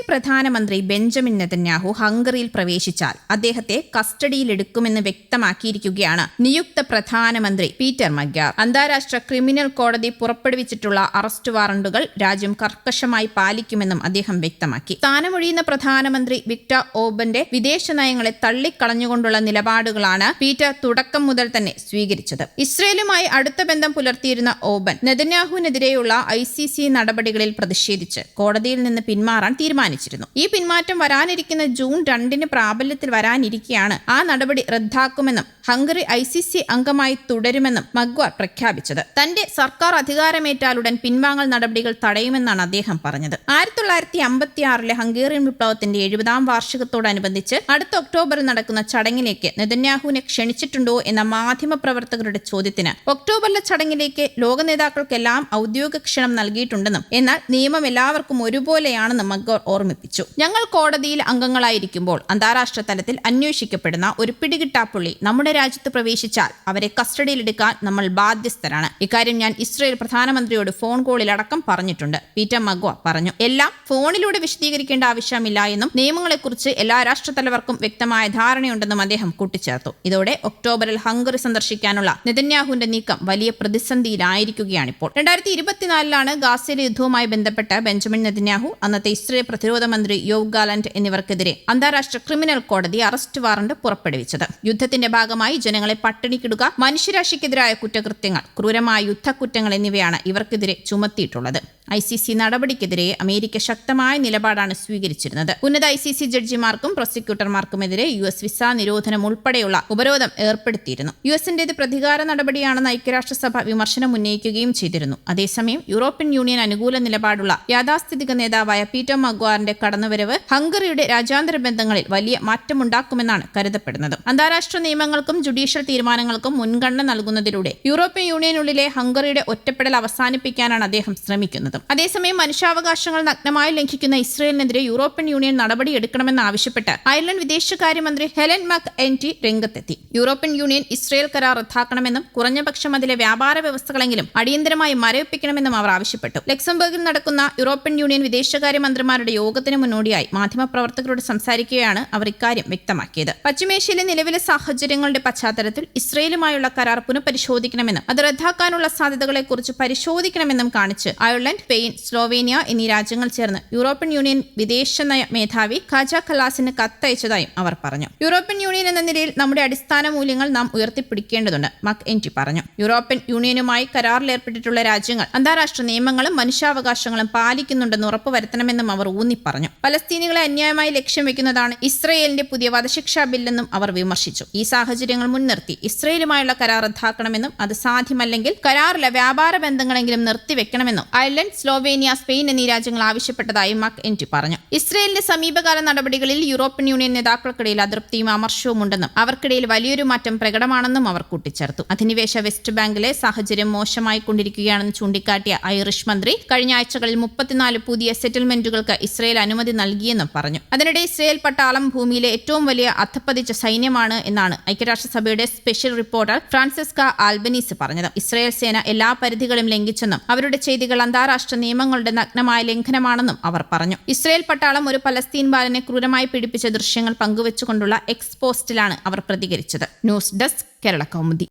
Israel പ്രധാനമന്ത്രി Benjamin Netanyahu ഹംഗറിയിൽ പ്രവേശിച്ചാൽ അദ്ദേഹത്തെ കസ്റ്റഡിയിലെടുക്കുമെന്ന് വ്യക്തമാക്കിയിരിക്കുകയാണ് നിയുക്ത പ്രധാനമന്ത്രി പീറ്റർ മഗ്യാർ. അന്താരാഷ്ട്ര ക്രിമിനൽ കോടതി പുറപ്പെടുവിച്ചിട്ടുള്ള അറസ്റ്റ് വാറണ്ടുകൾ രാജ്യം കർക്കശമായി പാലിക്കുമെന്നും അദ്ദേഹം വ്യക്തമാക്കി. സ്ഥാനമൊഴിയുന്ന പ്രധാനമന്ത്രി വിക്ടർ ഓർബന്റെ വിദേശ നയങ്ങളെ തള്ളിക്കളഞ്ഞുകൊണ്ടുള്ള നിലപാടുകളാണ് പീറ്റർ തുടക്കം മുതൽ തന്നെ സ്വീകരിച്ചത്. ഇസ്രയേലുമായി അടുത്ത ബന്ധം പുലർത്തിയിരുന്ന ഓർബൻ നെതന്യാഹുവിനെതിരെയുള്ള ICC നടപടികളിൽ പ്രതിഷേധിച്ച് കോടതിയിൽ നിന്ന് പിന്മാറാൻ തീരുമാനിച്ചിരുന്നു. ഈ പിന്മാറ്റം വരാനിരിക്കുന്ന ജൂൺ 2 പ്രാബല്യത്തിൽ വരാനിരിക്കെയാണ് ആ നടപടി റദ്ദാക്കുമെന്നും ഹംഗറി ICC അംഗമായി തുടരുമെന്നും മഗ്വാർ പ്രഖ്യാപിച്ചത്. തന്റെ സർക്കാർ അധികാരമേറ്റാലുടൻ പിൻവാങ്ങൽ നടപടികൾ തടയുമെന്നാണ് അദ്ദേഹം പറഞ്ഞത്. 1956 ഹംഗേറിയൻ വിപ്ലവത്തിന്റെ 70ാം വാർഷികത്തോടനുബന്ധിച്ച് അടുത്ത ഒക്ടോബറിൽ നടക്കുന്ന ചടങ്ങിലേക്ക് നെതന്യാഹുവിനെ ക്ഷണിച്ചിട്ടുണ്ടോ എന്ന മാധ്യമപ്രവർത്തകരുടെ ചോദ്യത്തിന് ഒക്ടോബറിലെ ചടങ്ങിലേക്ക് ലോക നേതാക്കൾക്കെല്ലാം ഔദ്യോഗിക ക്ഷണം നൽകിയിട്ടുണ്ടെന്നും എന്നാൽ നിയമം എല്ലാവർക്കും ഒരുപോലെയാണെന്നും മഗ്വാർ ഓർമ്മിപ്പിച്ചു. ഞങ്ങൾ കോടതിയിൽ അംഗങ്ങളായിരിക്കുമ്പോൾ അന്താരാഷ്ട്ര തലത്തിൽ അന്വേഷിക്കപ്പെടുന്ന ഒരു പിടികിട്ടാപ്പുള്ളി നമ്മുടെ രാജ്യത്ത് പ്രവേശിച്ചാൽ അവരെ കസ്റ്റഡിയിലെടുക്കാൻ നമ്മൾ ബാധ്യസ്ഥരാണ്. ഇക്കാര്യം ഞാൻ ഇസ്രയേൽ പ്രധാനമന്ത്രിയോട് ഫോൺ കോളിൽ അടക്കം പറഞ്ഞിട്ടുണ്ട്, പീറ്റർ മഗ്വാർ പറഞ്ഞു. എല്ലാം ഫോണിലൂടെ വിശദീകരിക്കേണ്ട ആവശ്യമില്ല എന്നും നിയമങ്ങളെക്കുറിച്ച് എല്ലാ രാഷ്ട്രത്തലവർക്കും വ്യക്തമായ ധാരണയുണ്ടെന്നും അദ്ദേഹം കൂട്ടിച്ചേർത്തു. ഇതോടെ ഒക്ടോബറിൽ ഹംഗറി സന്ദർശിക്കാനുള്ള നെതന്യാഹുവിന്റെ നീക്കം വലിയ പ്രതിസന്ധിയിലായിരിക്കുകയാണിപ്പോൾ. 2024 ഗാസയിലെ യുദ്ധവുമായി ബന്ധപ്പെട്ട് ബെഞ്ചമിൻ നെതന്യാഹു, അന്നത്തെ ഇസ്രയേൽ പ്രതിരോധ മന്ത്രി യോവ് ഗാലന്റ് എന്നിവർക്കെതിരെ അന്താരാഷ്ട്ര ക്രിമിനൽ കോടതി അറസ്റ്റ് വാറണ്ട് പുറപ്പെടുവിച്ചത്. യുദ്ധത്തിന്റെ ഭാഗമായി ജനങ്ങളെ പട്ടിണിക്കിടുക, മനുഷ്യരാശിക്കെതിരായ കുറ്റകൃത്യങ്ങൾ, ക്രൂരമായ യുദ്ധക്കുറ്റങ്ങൾ എന്നിവയാണ് ഇവർക്കെതിരെ ചുമത്തിയിട്ടുള്ളത്. ICC നടപടിക്കെതിരെ അമേരിക്ക ശക്തമായ നിലപാടാണ് സ്വീകരിച്ചിരുന്നത്. ഉന്നത ICC ജഡ്ജിമാർക്കും പ്രോസിക്യൂട്ടർമാർക്കുമെതിരെ US വിസ നിരോധനം ഉൾപ്പെടെയുള്ള ഉപരോധം ഏർപ്പെടുത്തിയിരുന്നു. USന്റേത് പ്രതികാര നടപടിയാണെന്ന് ഐക്യരാഷ്ട്രസഭ വിമർശനം ഉന്നയിക്കുകയും ചെയ്തിരുന്നു. അതേസമയം യൂറോപ്യൻ യൂണിയൻ അനുകൂല നിലപാടുള്ള യാഥാസ്ഥിതിക നേതാവായ പീറ്റർ മഗ്വാറിന്റെ കടന്നുവരവ് ഹംഗറിയുടെ രാജ്യാന്തര ബന്ധങ്ങളിൽ വലിയ മാറ്റമുണ്ടാക്കുമെന്നാണ് കരുതപ്പെടുന്നത്. അന്താരാഷ്ട്ര നിയമങ്ങൾക്കും ജുഡീഷ്യൽ തീരുമാനങ്ങൾക്കും മുൻഗണന നൽകുന്നതിലൂടെ യൂറോപ്യൻ യൂണിയനുള്ളിലെ ഹംഗറിയുടെ ഒറ്റപ്പെടൽ അവസാനിപ്പിക്കാനാണ് അദ്ദേഹം ശ്രമിക്കുന്നത്. അതേസമയം മനുഷ്യാവകാശങ്ങൾ നഗ്നമായി ലംഘിക്കുന്ന ഇസ്രയേലിനെതിരെ യൂറോപ്യൻ യൂണിയൻ നടപടിയെടുക്കണമെന്നാവശ്യപ്പെട്ട് അയർലൻഡ് വിദേശകാര്യമന്ത്രി ഹെലൻ മക് എൻറ്റി രംഗത്തെത്തി. യൂറോപ്യൻ യൂണിയൻ ഇസ്രയേൽ കരാർ റദ്ദാക്കണമെന്നും കുറഞ്ഞപക്ഷം അതിലെ വ്യാപാര വ്യവസ്ഥകളെങ്കിലും അടിയന്തരമായി മരവിപ്പിക്കണമെന്നും അവർ ആവശ്യപ്പെട്ടു. ലക്സംബർഗിൽ നടക്കുന്ന യൂറോപ്യൻ യൂണിയൻ വിദേശകാര്യമന്ത്രിമാരുടെ യോഗത്തിന് മുന്നോടിയായി മാധ്യമപ്രവർത്തകരോട് സംസാരിക്കുകയാണ് അവർ ഇക്കാര്യം വ്യക്തമാക്കിയത്. പശ്ചിമേഷ്യയിലെ നിലവിലെ സാഹചര്യങ്ങളുടെ പശ്ചാത്തലത്തിൽ ഇസ്രയേലുമായുള്ള കരാർ പുനഃപരിശോധിക്കണമെന്നും അത് റദ്ദാക്കാനുള്ള സാധ്യതകളെക്കുറിച്ച് പരിശോധിക്കണമെന്നും കാണിച്ച് അയർലൻഡ്, സ്പെയിൻ, സ്ലോവേനിയ എന്നീ രാജ്യങ്ങൾ ചേർന്ന് യൂറോപ്യൻ യൂണിയൻ വിദേശനയ മേധാവി ഖാജ ഖലാസിന് കത്തയച്ചതായും അവർ പറഞ്ഞു. യൂറോപ്യൻ യൂണിയൻ എന്ന നിലയിൽ നമ്മുടെ അടിസ്ഥാന മൂല്യങ്ങൾ നാം ഉയർത്തിപ്പിടിക്കേണ്ടതുണ്ട്, മക് എൻറ്റി പറഞ്ഞു. യൂറോപ്യൻ യൂണിയനുമായി കരാറിലേർപ്പെട്ടിട്ടുള്ള രാജ്യങ്ങൾ അന്താരാഷ്ട്ര നിയമങ്ങളും മനുഷ്യാവകാശങ്ങളും പാലിക്കുന്നുണ്ടെന്ന് ഉറപ്പുവരുത്തണമെന്നും അവർ ഊന്നി പറഞ്ഞു. പലസ്തീനികളെ അന്യായമായി ലക്ഷ്യം വെക്കുന്നതാണ് ഇസ്രയേലിന്റെ പുതിയ വധശിക്ഷാ ബില്ലെന്നും അവർ വിമർശിച്ചു. ഈ സാഹചര്യങ്ങൾ മുൻനിർത്തി ഇസ്രയേലുമായുള്ള കരാർ റദ്ദാക്കണമെന്നും അത് സാധ്യമല്ലെങ്കിൽ കരാറിലെ വ്യാപാര ബന്ധങ്ങളെങ്കിലും നിർത്തിവെക്കണമെന്നും അയർലൻഡ്, സ്ലോവേനിയ, സ്പെയിൻ എന്നീ രാജ്യങ്ങൾ ആവശ്യപ്പെട്ടതായി മക് എൻറ്റി പറഞ്ഞു. ഇസ്രയേലിന്റെ സമീപകാല നടപടികളിൽ യൂറോപ്യൻ യൂണിയൻ നേതാക്കൾക്കിടയിൽ അതൃപ്തിയും അമർഷവും ഉണ്ടെന്നും അവർക്കിടയിൽ വലിയൊരു മാറ്റം പ്രകടമാണെന്നും അവർ കൂട്ടിച്ചേർത്തു. അധിനിവേശ വെസ്റ്റ് ബാങ്കിലെ സാഹചര്യം മോശമായിക്കൊണ്ടിരിക്കുകയാണെന്ന് ചൂണ്ടിക്കാട്ടിയ ഐറിഷ് മന്ത്രി കഴിഞ്ഞ ആഴ്ചകളിൽ 34 പുതിയ സെറ്റിൽമെന്റുകൾക്ക് ഇസ്രയേൽ അനുമതി നൽകിയെന്നും പറഞ്ഞു. അതിനിടെ ഇസ്രയേൽ പട്ടാളം ഭൂമിയിലെ ഏറ്റവും വലിയ അധപ്പതിച്ച സൈന്യമാണ് എന്നാണ് ഐക്യരാഷ്ട്രസഭയുടെ സ്പെഷ്യൽ റിപ്പോർട്ടർ ഫ്രാൻസിസ്ക ആൽബനീസ് പറഞ്ഞത്. ഇസ്രയേൽ സേന എല്ലാ പരിധികളും ലംഘിച്ചെന്നും അവരുടെ ചെയ്തികൾ അന്താരാഷ്ട്ര നിയമങ്ങളുടെ നഗ്നമായ ലംഘനമാണെന്നും അവർ പറഞ്ഞു. ഇസ്രയേൽ പട്ടാളം ഒരു പലസ്തീൻ ബാലനെ ക്രൂരമായി പീഡിപ്പിച്ച ദൃശ്യങ്ങൾ പങ്കുവച്ചുകൊണ്ടുള്ള എക്സ് പോസ്റ്റിലാണ് അവർ പ്രതികരിച്ചത്. News desk, Kerala Kaumudi.